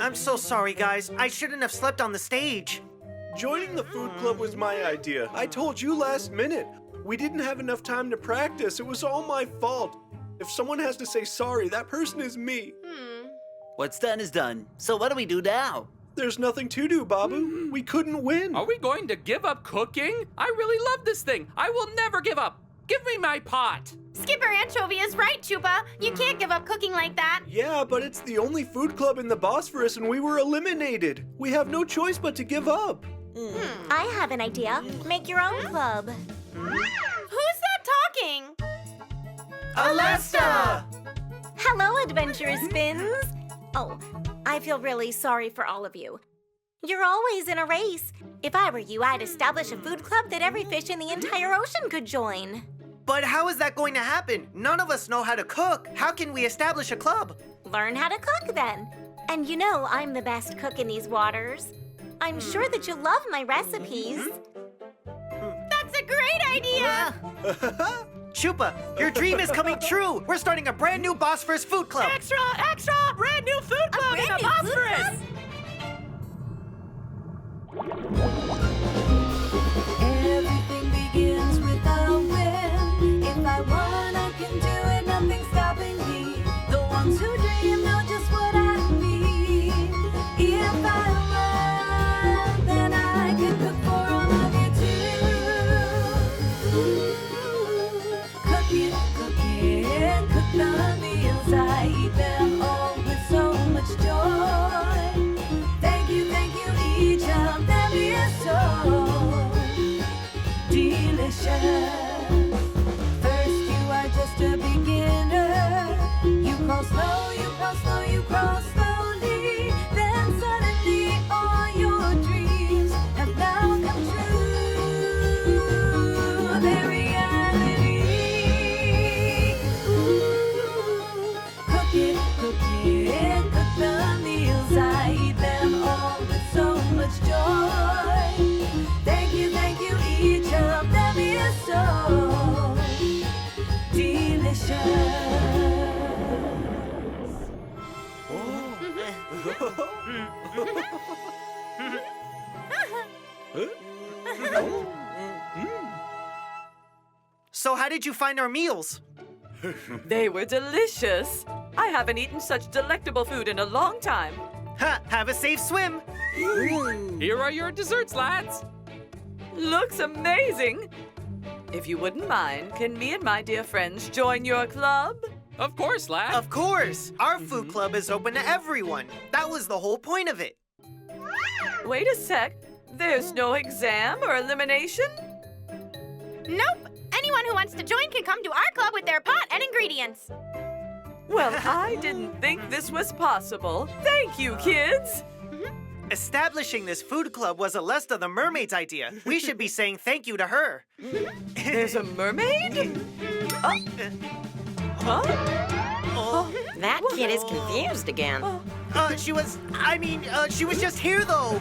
I'm so sorry, guys. I shouldn't have slept on the stage. Joining the food club was my idea. I told you last minute. We didn't have enough time to practice. It was all my fault. If someone has to say sorry, that person is me. What's done is done. So what do we do now? There's nothing to do, Babu. We couldn't win. Are we going to give up cooking? I really love this thing. I will never give up. Give me my pot. Skipper Anchovy is right, Chupa. You can't give up cooking like that. Yeah, but it's the only food club in the Bosporus and we were eliminated. We have no choice but to give up. I have an idea. Make your own club. Who's that talking? Alesta! Hello, Adventurous Fins. Oh, I feel really sorry for all of you. You're always in a race. If I were you, I'd establish a food club that every fish in the entire ocean could join. But how is that going to happen? None of us know how to cook. How can we establish a club? Learn how to cook then. And you know I'm the best cook in these waters. I'm sure that you'll love my recipes. That's a great idea. Chupa, your dream is coming true. We're starting a brand new Bosporus food club. Extra, extra! Brand new food club in the Bosporus! Everything begins with a win. If I want, I can do it, nothing's stopping me. The ones who dream know just what I mean. If I love, then I can cook for all of you too. Cook the meals, I eat them all with so much joy. Thank you, each of them is so delicious. First, you are just a beginner. You crawl slow, you crawl slow, you crawl slowly. Then suddenly all your dreams have now come true. They're reality. Ooh, cook the meals. I eat them all with so much joy. Thank you, each of them is so delicious. So how did you find our meals? They were delicious. I haven't eaten such delectable food in a long time. Ha! Have a safe swim. Here are your desserts, lads. Looks amazing. If you wouldn't mind, can me and my dear friends join your club? Of course, lad. Of course. Our food club is open to everyone. That was the whole point of it. Wait a sec. There's no exam or elimination? Nope. Anyone who wants to join can come to our club with their pot and ingredients. Well, I didn't think this was possible. Thank you, kids. Establishing this food club was Alesta the Mermaid's idea. We should be saying thank you to her. There's a mermaid? Huh? That kid is confused again. She was just here, though.